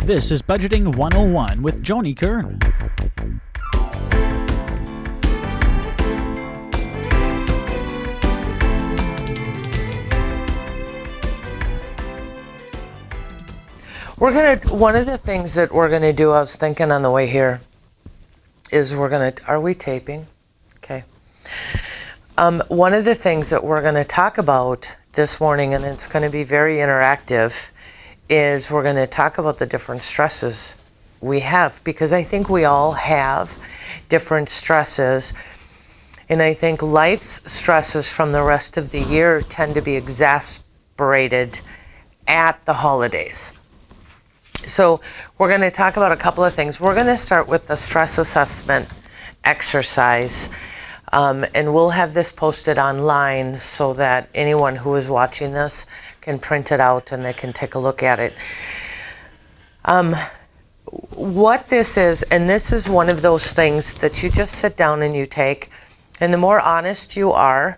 This is Budgeting 101 with Joni Kern. One of the things that we're gonna do, I was thinking on the way here, is are we taping? Okay. One of the things that we're gonna talk about this morning, and it's gonna be very interactive, is we're gonna talk about the different stresses we have, because I think we all have different stresses. And I think life's stresses from the rest of the year tend to be exasperated at the holidays. So we're going to talk about a couple of things. We're going to start with the stress assessment exercise. And we'll have this posted online so that anyone who is watching this can print it out and they can take a look at it. What this is, and this is one of those things that you just sit down and you take, and the more honest you are,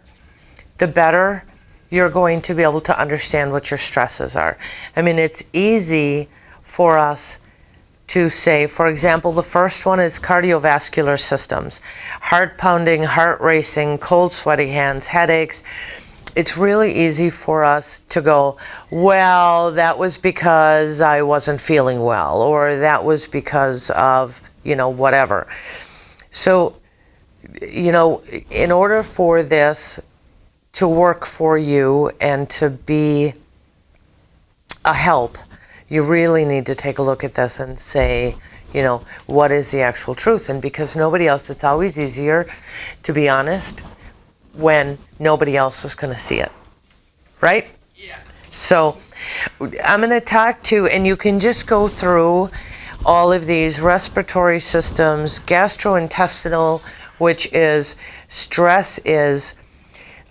the better you're going to be able to understand what your stresses are. I mean, it's easy for us to say, for example, the first one is cardiovascular systems. Heart pounding, heart racing, cold sweaty hands, headaches. It's really easy for us to go, well, that was because I wasn't feeling well, or that was because of, whatever. So, in order for this to work for you and to be a help, you really need to take a look at this and say, what is the actual truth? And because nobody else, it's always easier to be honest when nobody else is going to see it, right? Yeah. So I'm going to talk to, and you can just go through all of these respiratory systems, gastrointestinal, which is stress is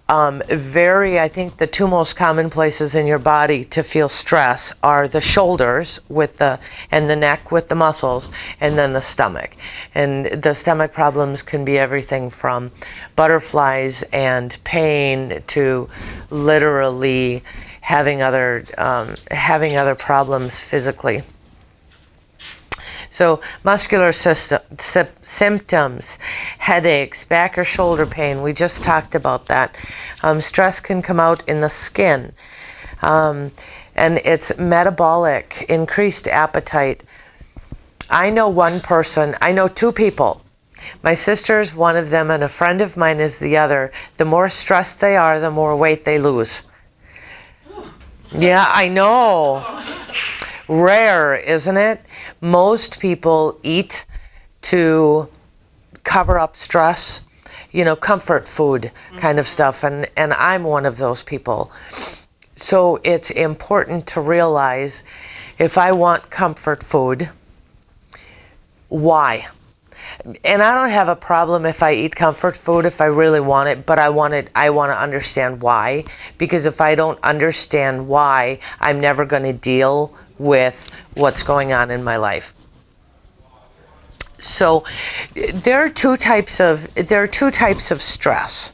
I think the two most common places in your body to feel stress are the shoulders and the neck with the muscles, and then the stomach. And the stomach problems can be everything from butterflies and pain to literally having other problems physically. So muscular symptoms, headaches, back or shoulder pain, we just talked about that. Stress can come out in the skin. And it's metabolic, increased appetite. I know two people. My sister's one of them and a friend of mine is the other. The more stressed they are, the more weight they lose. Yeah, I know. Rare, isn't it? Most people eat to cover up stress, comfort food kind of stuff, and I'm one of those people. So it's important to realize, if I want comfort food, why? And I don't have a problem if I eat comfort food if I really want it, but I want to understand why, because if I don't understand why, I'm never going to deal with what's going on in my life. So there are two types of stress.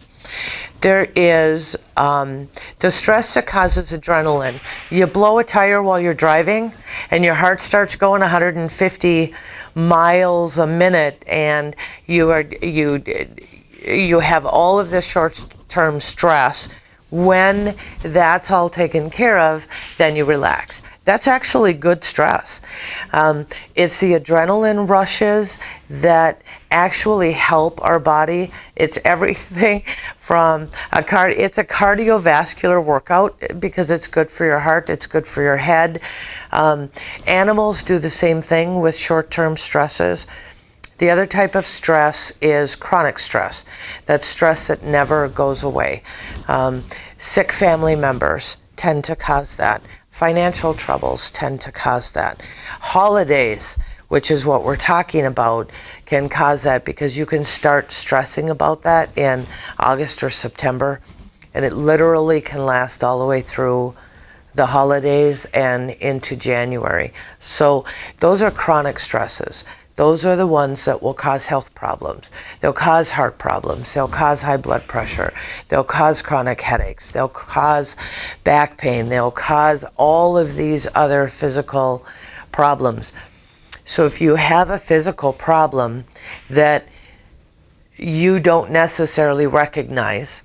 There is the stress that causes adrenaline. You blow a tire while you're driving and your heart starts going 150 miles a minute, and you have all of this short-term stress. When that's all taken care of, then you relax. That's actually good stress. It's the adrenaline rushes that actually help our body. It's everything from it's a cardiovascular workout because it's good for your heart, it's good for your head. Animals do the same thing with short-term stresses. The other type of stress is chronic stress. That's stress that never goes away. Sick family members tend to cause that. Financial troubles tend to cause that. Holidays, which is what we're talking about, can cause that, because you can start stressing about that in August or September, and it literally can last all the way through the holidays and into January. So those are chronic stresses. Those are the ones that will cause health problems. They'll cause heart problems. They'll cause high blood pressure. They'll cause chronic headaches. They'll cause back pain. They'll cause all of these other physical problems. So if you have a physical problem that you don't necessarily recognize,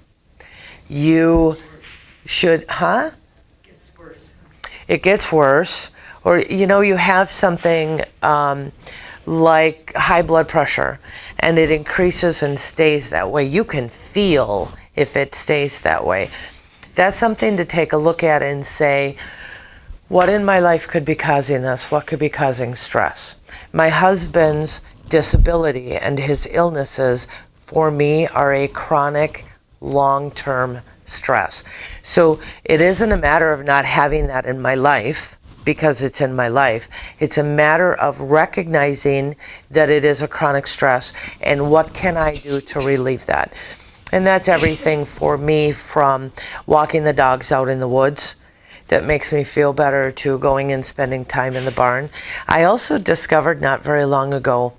you should, it gets worse. Or, you have something like high blood pressure, and it increases and stays that way. You can feel if it stays that way. That's something to take a look at and say, what in my life could be causing this? What could be causing stress? My husband's disability and his illnesses, for me, are a chronic, long-term stress. So it isn't a matter of not having that in my life, because it's in my life. It's a matter of recognizing that it is a chronic stress and what can I do to relieve that. And that's everything for me, from walking the dogs out in the woods that makes me feel better to going and spending time in the barn. I also discovered not very long ago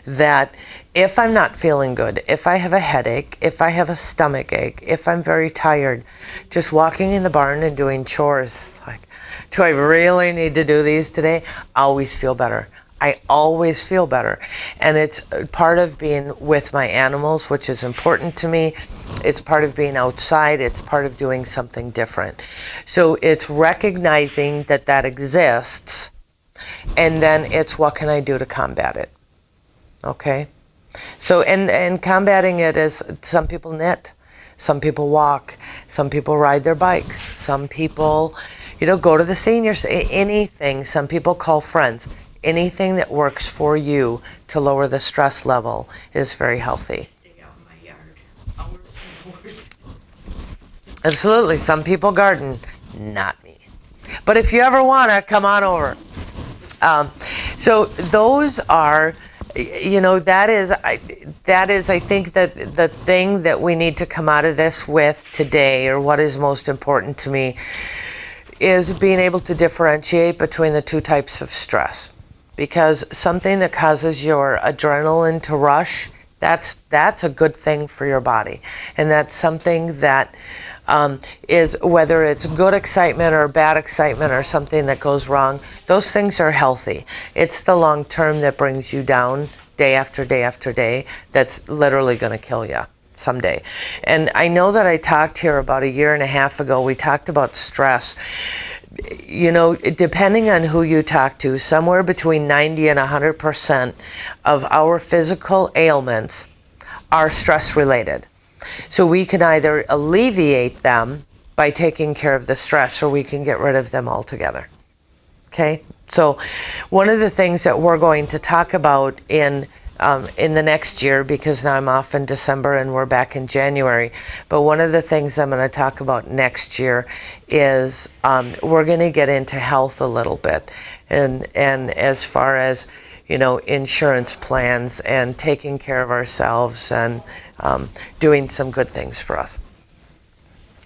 that if I'm not feeling good, if I have a headache, if I have a stomach ache, if I'm very tired, just walking in the barn and doing chores, like, do I really need to do these today? I always feel better. I always feel better. And it's part of being with my animals, which is important to me. It's part of being outside. It's part of doing something different. So it's recognizing that that exists, and then it's what can I do to combat it? Okay? So, and combating it is, some people knit, some people walk, some people ride their bikes, some people, go to the seniors, anything. Some people call friends. Anything that works for you to lower the stress level is very healthy. Stay out in my yard, hours and hours. Absolutely. Some people garden, not me. But if you ever want to, come on over. So those are, that is, I think, that the thing that we need to come out of this with today, or what is most important to me, is being able to differentiate between the two types of stress. Because something that causes your adrenaline to rush, that's a good thing for your body. And that's something that is, whether it's good excitement or bad excitement or something that goes wrong, those things are healthy. It's the long term that brings you down day after day after day that's literally going to kill you someday. And I know that I talked here about 1.5 years ago, we talked about stress. Depending on who you talk to, somewhere between 90 and 100% of our physical ailments are stress related. So we can either alleviate them by taking care of the stress, or we can get rid of them altogether. Okay? So one of the things that we're going to talk about in the next year, because now I'm off in December and we're back in January, but one of the things I'm going to talk about next year is we're going to get into health a little bit, and as far as insurance plans and taking care of ourselves and doing some good things for us.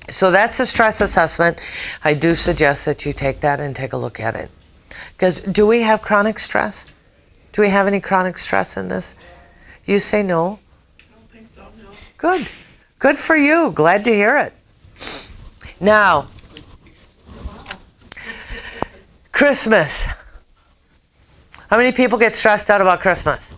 So that's the stress assessment. I do suggest that you take that and take a look at it. Because do we have chronic stress? Do we have any chronic stress in this? You say no? I don't think so, no. Good. Good for you. Glad to hear it. Now, Christmas. How many people get stressed out about Christmas?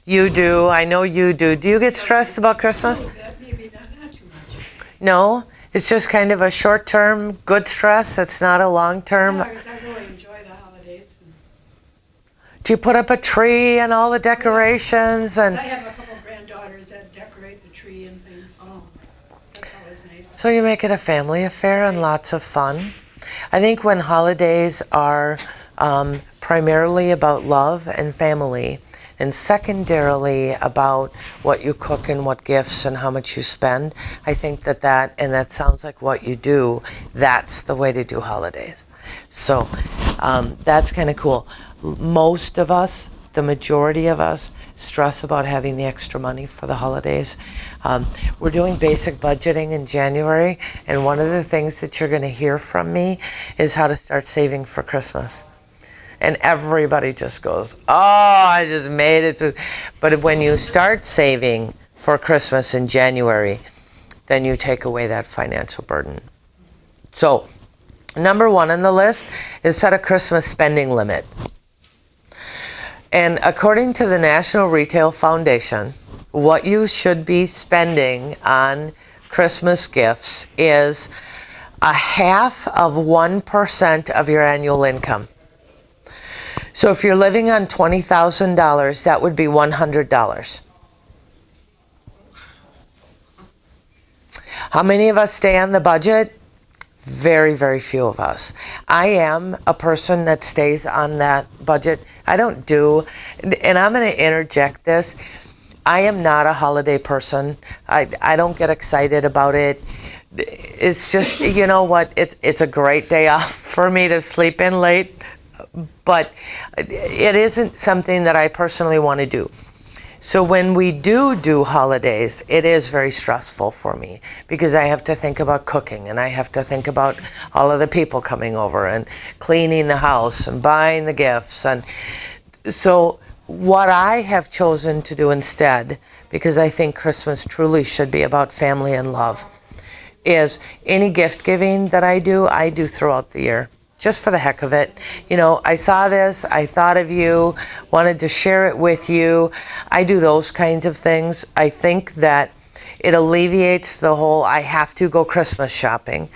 You do. I know you do. Do you get stressed about Christmas? Maybe not too much. No? It's just kind of a short-term good stress. It's not a long-term. Yeah, I really enjoy the holidays. Do you put up a tree and all the decorations? And I have a couple of granddaughters that decorate the tree and things. Oh, that's always nice. so you make it a family affair and lots of fun. I think when holidays are primarily about love and family, and secondarily about what you cook and what gifts and how much you spend, I think that sounds like what you do, that's the way to do holidays. So that's kind of cool. Most of us, the majority of us, stress about having the extra money for the holidays. We're doing basic budgeting in January, and one of the things that you're going to hear from me is how to start saving for Christmas. And everybody just goes, oh, I just made it through. But when you start saving for Christmas in January, then you take away that financial burden. So Number one on the list is set a Christmas spending limit. And according to the National Retail Foundation, what you should be spending on Christmas gifts is 0.5% of your annual income. So if you're living on $20,000, that would be $100. How many of us stay on the budget? Very, very few of us. I am a person that stays on that budget. I don't do, and I'm going to interject this, I am not a holiday person. I don't get excited about it. It's just, you know what, it's a great day off for me to sleep in late, but it isn't something that I personally want to do. So when we do holidays, it is very stressful for me because I have to think about cooking and I have to think about all of the people coming over and cleaning the house and buying the gifts. And so what I have chosen to do instead, because I think Christmas truly should be about family and love, is any gift giving that I do throughout the year. Just for the heck of it. You know, I saw this, I thought of you, wanted to share it with you. I do those kinds of things. I think that it alleviates the whole I have to go Christmas shopping.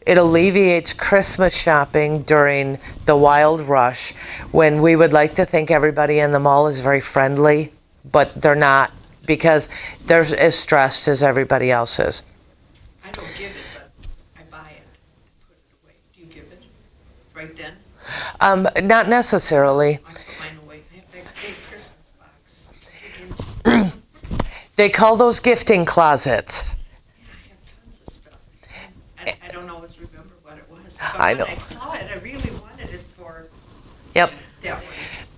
It alleviates Christmas shopping during the wild rush when we would like to think everybody in the mall is very friendly, but they're not because they're as stressed as everybody else is. I don't give it, but I buy it, put it away. Do you give it right then? Not necessarily. I put mine away. I have that big Christmas box. They call those gifting closets. I have tons of stuff. I don't always remember what it was. But I know. when I saw it, I really wanted it for Yep. that way.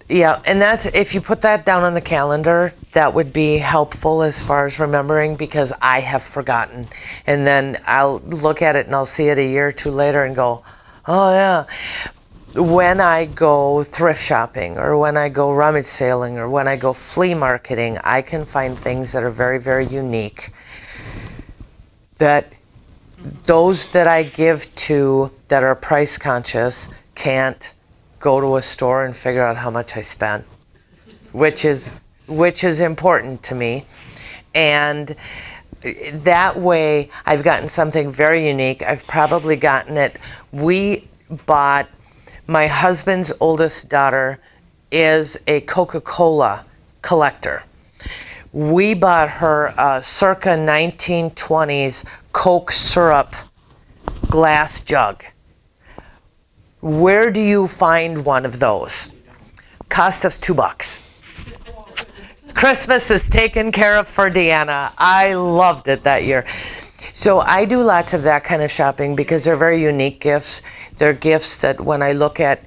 Yeah, and that's, if you put that down on the calendar, that would be helpful as far as remembering because I have forgotten. And then I'll look at it and I'll see it a year or two later and go, oh yeah. When I go thrift shopping or when I go rummage saling or when I go flea marketing, I can find things that are very, very unique that those that I give to that are price conscious can't go to a store and figure out how much I spent, which is important to me. And that way I've gotten something very unique. I've probably gotten it. We bought, my husband's oldest daughter is a Coca-Cola collector. We bought her a circa 1920s Coke syrup glass jug. Where do you find one of those? Cost us $2. Christmas is taken care of for Deanna. I loved it that year. So I do lots of that kind of shopping because they're very unique gifts. They're gifts that when I look at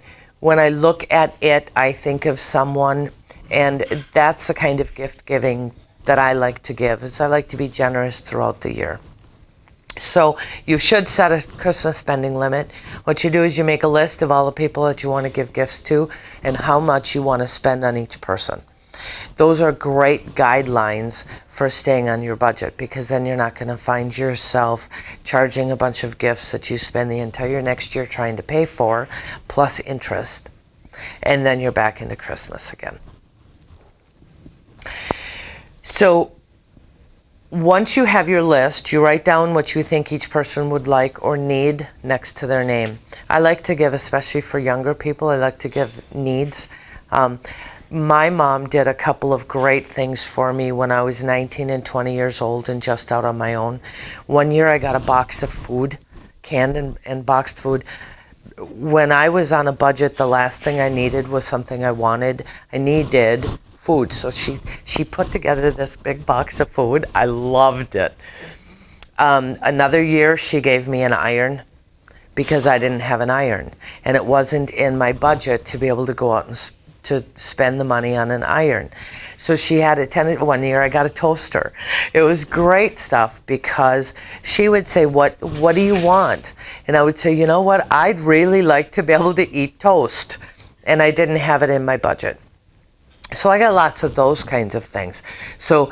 it, I think of someone, and that's the kind of gift giving that I like to give. Is I like to be generous throughout the year. So you should set a Christmas spending limit. What you do is you make a list of all the people that you want to give gifts to and how much you want to spend on each person. Those are great guidelines for staying on your budget because then you're not going to find yourself charging a bunch of gifts that you spend the entire next year trying to pay for, plus interest. And then you're back into Christmas again. So once you have your list, you write down what you think each person would like or need next to their name. I like to give, especially for younger people, I like to give needs. My mom did a couple of great things for me when I was 19 and 20 years old and just out on my own. One year I got a box of food, canned and boxed food. When I was on a budget, the last thing I needed was something I wanted. I needed food. So she put together this big box of food. I loved it. Another year she gave me an iron because I didn't have an iron. And it wasn't in my budget to be able to go out and to spend the money on an iron. So she had one year I got a toaster. It was great stuff because she would say, what do you want? And I would say, you know what, I'd really like to be able to eat toast. And I didn't have it in my budget. So I got lots of those kinds of things. So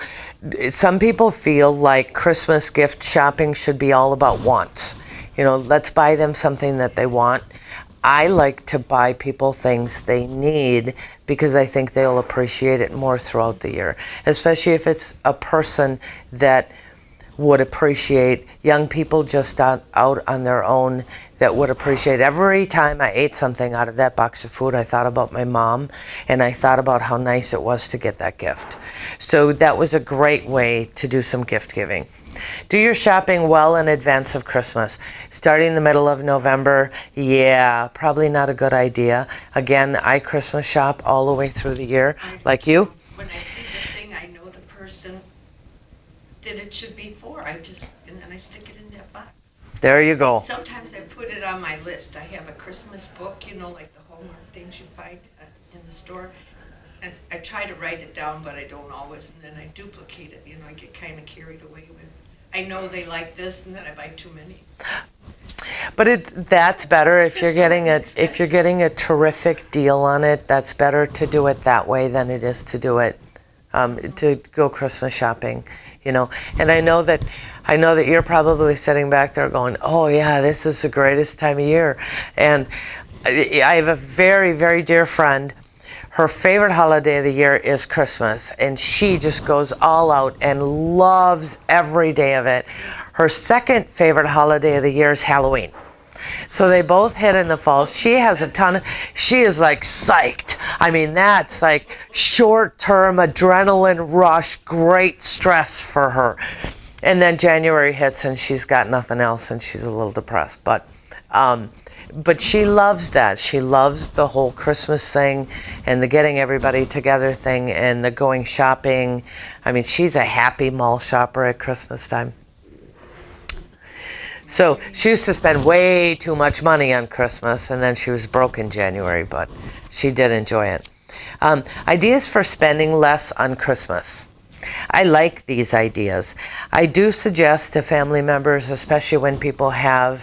some people feel like Christmas gift shopping should be all about wants. let's buy them something that they want. I like to buy people things they need because I think they'll appreciate it more throughout the year, especially if it's a person that would appreciate, young people just out on their own that would appreciate. Every time I ate something out of that box of food, I thought about my mom, and I thought about how nice it was to get that gift. So that was a great way to do some gift giving. Do your shopping well in advance of Christmas. Starting the middle of November, yeah, probably not a good idea. Again, I Christmas shop all the way through the year, like you. When I see the thing, I know the person that it should be for. And then I stick it in that box. There you go. Sometimes I put it on my list. I have a Christmas book, like the Hallmark things you find in the store. And I try to write it down, but I don't always. And then I duplicate it. I get kind of carried away with. I know they like this, and then I buy too many. But that's better if you're getting a terrific deal on it. That's better to do it that way than it is to do it to go Christmas shopping. And I know that you're probably sitting back there going, oh yeah, this is the greatest time of year. And I have a very, very dear friend. Her favorite holiday of the year is Christmas, and she just goes all out and loves every day of it. Her second favorite holiday of the year is Halloween. So they both hit in the fall. She has she is like psyched. I mean, that's like short-term adrenaline rush, great stress for her. And then January hits and she's got nothing else and she's a little depressed. But she loves that. She loves the whole Christmas thing and the getting everybody together thing and the going shopping. I mean, she's a happy mall shopper at Christmas time. So she used to spend way too much money on Christmas, and then she was broke in January, but she did enjoy it. Ideas for spending less on Christmas. I like these ideas. I do suggest to family members, especially when people have,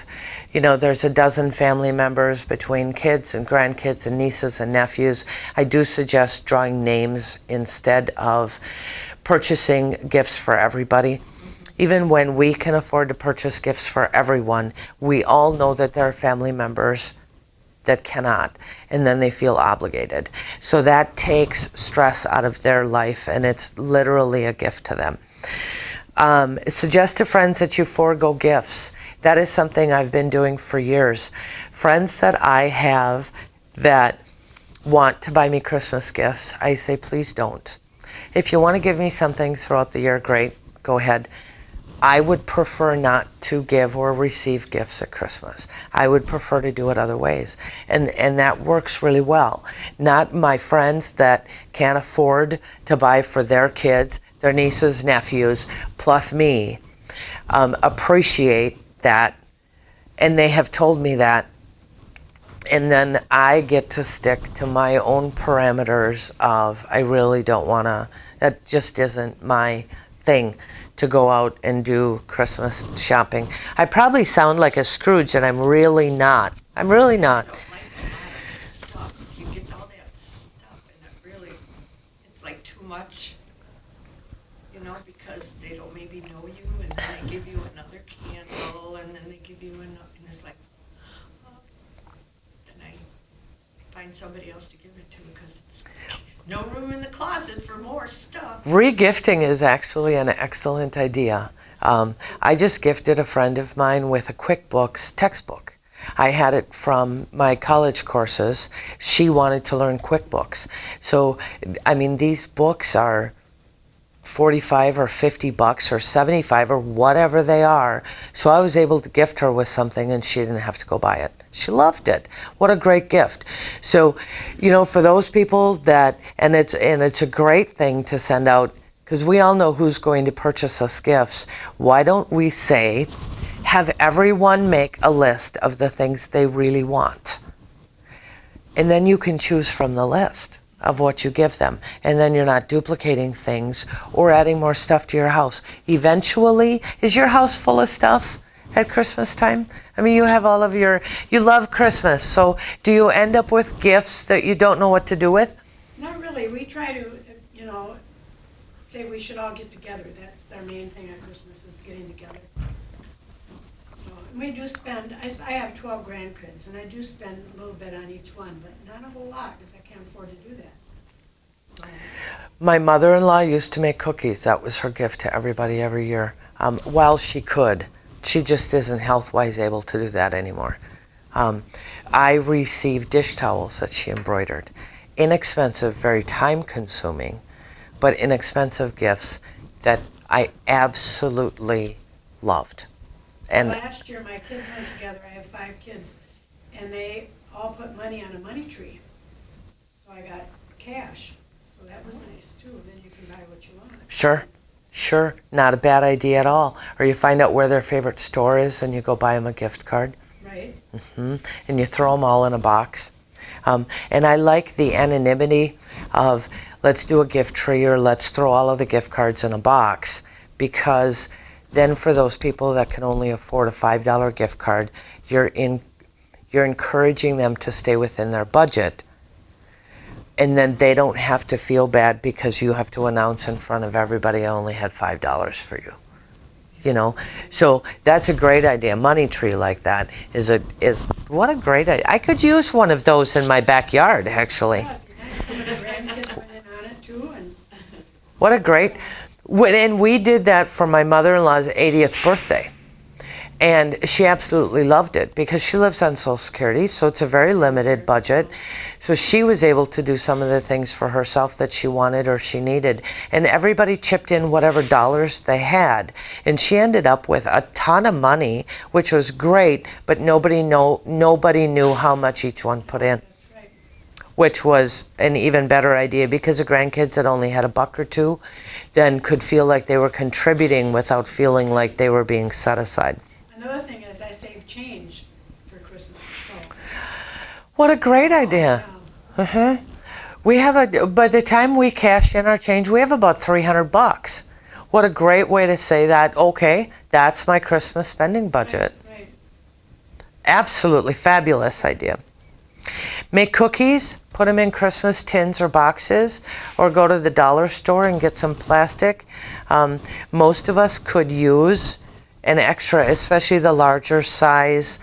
there's a dozen family members between kids and grandkids and nieces and nephews. I do suggest drawing names instead of purchasing gifts for everybody. Even when we can afford to purchase gifts for everyone, we all know that there are family members that cannot, and then they feel obligated. So that takes stress out of their life, and it's literally a gift to them. Suggest to friends that you forego gifts. That is something I've been doing for years. Friends that I have that want to buy me Christmas gifts, I say, please don't. If you want to give me something throughout the year, great, go ahead. I would prefer not to give or receive gifts at Christmas. I would prefer to do it other ways. And that works really well. Not my friends that can't afford to buy for their kids, their nieces, nephews, plus me, appreciate that. And they have told me that. And then I get to stick to my own parameters of, I really don't want to, that just isn't my thing to go out and do Christmas shopping. I probably sound like a Scrooge, and I'm really not. I'm really not. I don't like a lot of stuff. You get all that stuff, and it's like too much, because they don't maybe know you, and then they give you another candle, and then they give you another, and it's like, oh. Then I find somebody else to give it to because it's no room in the closet for more stuff. Regifting is actually an excellent idea. I just gifted a friend of mine with a QuickBooks textbook. I had it from my college courses. She wanted to learn QuickBooks. So, I mean, these books are $45 or $50 or $75 or whatever they are. So I was able to gift her with something and she didn't have to go buy it. She loved it. What a great gift. So, for those people that, and it's a great thing to send out, because we all know who's going to purchase us gifts. Why don't we say, have everyone make a list of the things they really want? And then you can choose from the list of what you give them, and then you're not duplicating things or adding more stuff to your house. Eventually, is your house full of stuff at Christmas time? I mean, you have you love Christmas, so do you end up with gifts that you don't know what to do with? Not really. We try to, say we should all get together. That's our main thing at Christmas, is getting together. So we do spend, I have 12 grandkids, and I do spend a little bit on each one, but not a whole lot, because I can't afford to do that. So, My mother-in-law used to make cookies. That was her gift to everybody every year. While she could, she just isn't health-wise able to do that anymore. I received dish towels that she embroidered. Inexpensive, very time-consuming, but inexpensive gifts that I absolutely loved. And last year, my kids went together, I have 5 kids, and they all put money on a money tree. So I got cash, so that was nice too, then you can buy what you want. Sure, not a bad idea at all. Or you find out where their favorite store is and you go buy them a gift card. Right. And you throw them all in a box. And I like the anonymity of let's do a gift tree or let's throw all of the gift cards in a box, because then for those people that can only afford a $5 gift card, you're encouraging them to stay within their budget. And then they don't have to feel bad because you have to announce in front of everybody, I only had $5 for you. You know, so that's a great idea. Money tree like that is what a great idea. I could use one of those in my backyard, actually. Yeah, nice. The grandkids went in on it too, and What a great, and we did that for my mother-in-law's 80th birthday. And she absolutely loved it because she lives on Social Security, so it's a very limited budget. So she was able to do some of the things for herself that she wanted or she needed. And everybody chipped in whatever dollars they had. And she ended up with a ton of money, which was great, but nobody knew how much each one put in, that's right. which was an even better idea because the grandkids that only had $1 or $2 then could feel like they were contributing without feeling like they were being set aside. Another thing is I save change for Christmas, so. What a great idea. We have by the time we cash in our change, we have about $300. What a great way to say that, okay, that's my Christmas spending budget. Right. Absolutely fabulous idea. Make cookies, put them in Christmas tins or boxes, or go to the dollar store and get some plastic. Most of us could use an extra, especially the larger size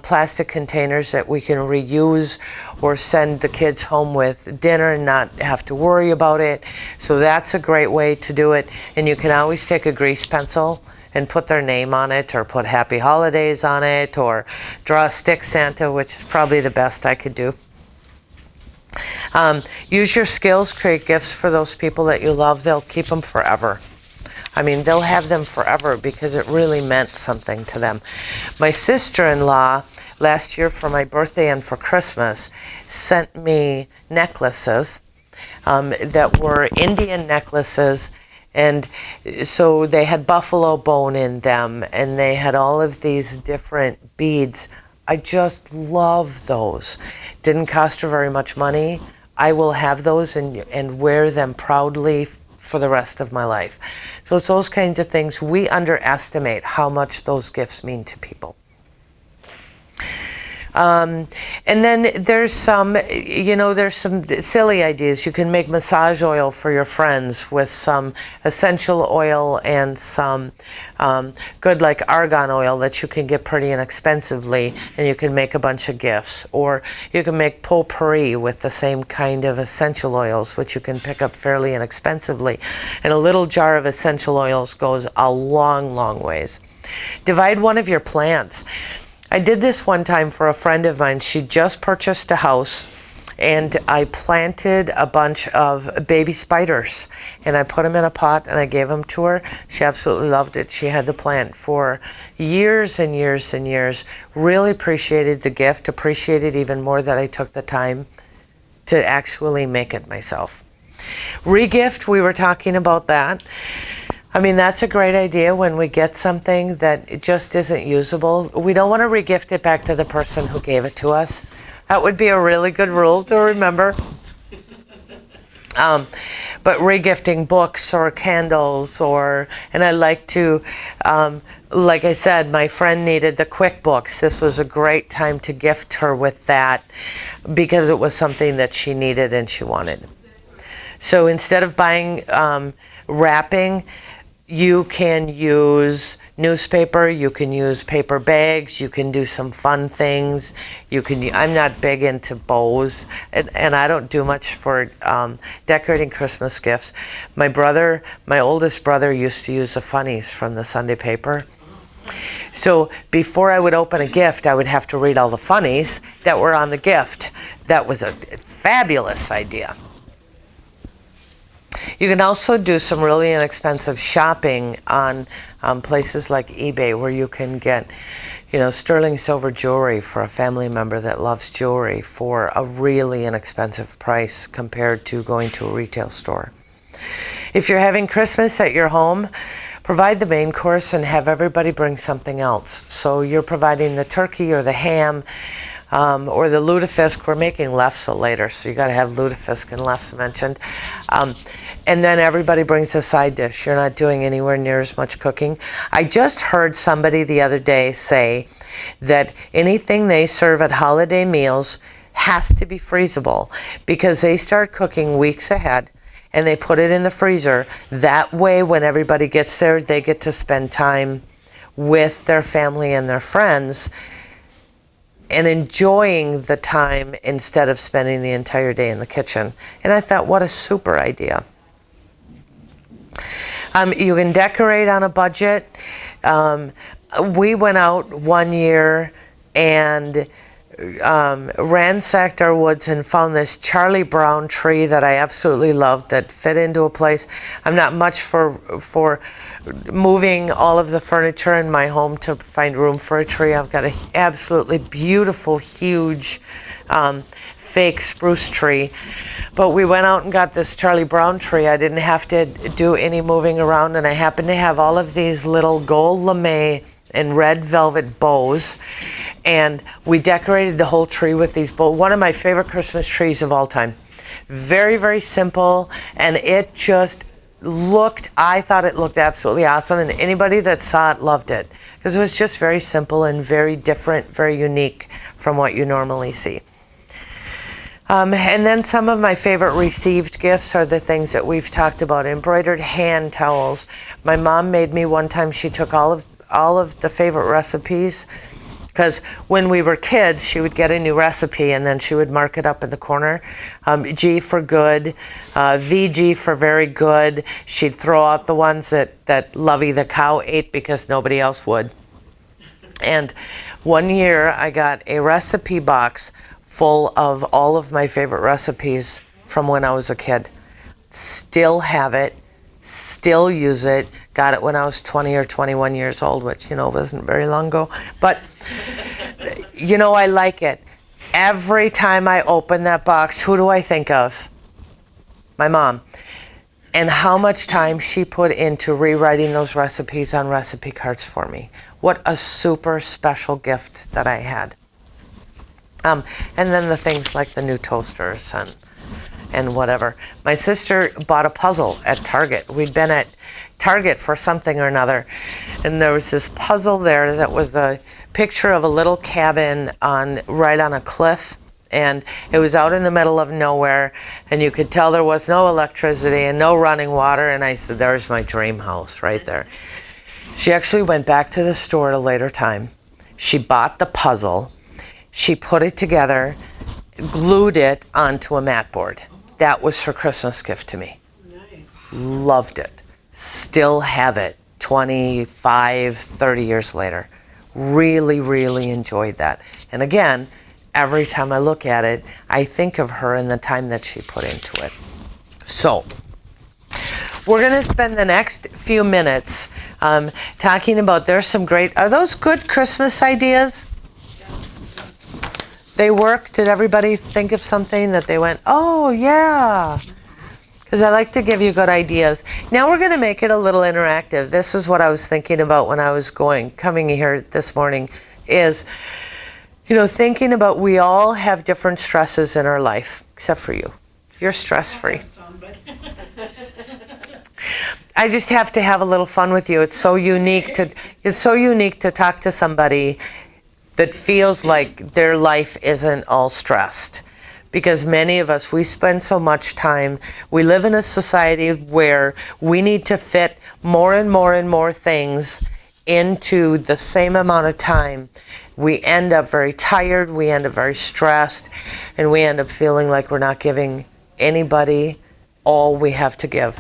plastic containers that we can reuse or send the kids home with dinner and not have to worry about it. So that's a great way to do it. And you can always take a grease pencil and put their name on it, or put Happy Holidays on it, or draw a stick Santa, which is probably the best I could do. Use your skills, create gifts for those people that you love. They'll keep them forever. I mean, they'll have them forever because it really meant something to them. My sister-in-law, last year for my birthday and for Christmas, sent me necklaces that were Indian necklaces. And so they had buffalo bone in them, and they had all of these different beads. I just love those. Didn't cost her very much money. I will have those and wear them proudly for the rest of my life. So it's those kinds of things. We underestimate how much those gifts mean to people. And then there's some silly ideas. You can make massage oil for your friends with some essential oil and some good like argan oil that you can get pretty inexpensively, and you can make a bunch of gifts. Or you can make potpourri with the same kind of essential oils, which you can pick up fairly inexpensively. And a little jar of essential oils goes a long, long ways. Divide one of your plants. I did this one time for a friend of mine. She just purchased a house, and I planted a bunch of baby spiders, and I put them in a pot and I gave them to her. She absolutely loved it. She had the plant for years and years and years. Really appreciated the gift, appreciated even more that I took the time to actually make it myself. Regift, we were talking about that. I mean, that's a great idea when we get something that it just isn't usable. We don't want to regift it back to the person who gave it to us. That would be a really good rule to remember. But regifting books or candles, and I like to, like I said, my friend needed the QuickBooks. This was a great time to gift her with that because it was something that she needed and she wanted. So instead of buying wrapping, you can use newspaper, you can use paper bags, you can do some fun things. I'm not big into bows, and I don't do much for decorating Christmas gifts. My oldest brother used to use the funnies from the Sunday paper. So before I would open a gift, I would have to read all the funnies that were on the gift. That was a fabulous idea. You can also do some really inexpensive shopping on places like eBay, where you can get, sterling silver jewelry for a family member that loves jewelry for a really inexpensive price compared to going to a retail store. If you're having Christmas at your home, provide the main course and have everybody bring something else. So you're providing the turkey or the ham or the lutefisk. We're making lefse later, so you got to have lutefisk and lefse mentioned. And then everybody brings a side dish. You're not doing anywhere near as much cooking. I just heard somebody the other day say that anything they serve at holiday meals has to be freezable, because they start cooking weeks ahead and they put it in the freezer. That way, when everybody gets there, they get to spend time with their family and their friends and enjoying the time instead of spending the entire day in the kitchen. And I thought, what a super idea. You can decorate on a budget. We went out one year and ransacked our woods and found this Charlie Brown tree that I absolutely loved, that fit into a place. I'm not much for moving all of the furniture in my home to find room for a tree. I've got an absolutely beautiful, huge fake spruce tree. But we went out and got this Charlie Brown tree. I didn't have to do any moving around, and I happened to have all of these little gold lame and red velvet bows, and we decorated the whole tree with these bows. One of my favorite Christmas trees of all time. Very, very simple, and it just I thought it looked absolutely awesome, and anybody that saw it loved it, because it was just very simple and very different, very unique from what you normally see. And then some of my favorite received gifts are the things that we've talked about. Embroidered hand towels. My mom made me one time, she took all of the favorite recipes, because when we were kids, she would get a new recipe and then she would mark it up in the corner. G for good, VG for very good. She'd throw out the ones that Lovey the cow ate because nobody else would. And one year I got a recipe box full of all of my favorite recipes from when I was a kid. Still have it, still use it. Got it when I was 20 or 21 years old, which, wasn't very long ago. But, I like it. Every time I open that box, who do I think of? My mom. And how much time she put into rewriting those recipes on recipe cards for me. What a super special gift that I had. And then the things like the new toasters and whatever. My sister bought a puzzle at Target. We'd been at Target for something or another, and there was this puzzle there that was a picture of a little cabin right on a cliff, and it was out in the middle of nowhere, and you could tell there was no electricity and no running water, and I said, there's my dream house right there. She actually went back to the store at a later time. She bought the puzzle. She put it together, glued it onto a mat board. That was her Christmas gift to me. Nice. Loved it. Still have it 25, 30 years later. Really, really enjoyed that. And again, every time I look at it, I think of her and the time that she put into it. So, we're going to spend the next few minutes talking about, are those good Christmas ideas? They work? Did everybody think of something that they went, oh yeah? Because I like to give you good ideas. Now we're going to make it a little interactive. This is what I was thinking about when I was coming here this morning, is, thinking about, we all have different stresses in our life, except for you. You're stress-free. I just have to have a little fun with you. It's so unique to talk to somebody that feels like their life isn't all stressed. Because many of us, we spend so much time, we live in a society where we need to fit more and more and more things into the same amount of time, we end up very tired, we end up very stressed, and we end up feeling like we're not giving anybody all we have to give.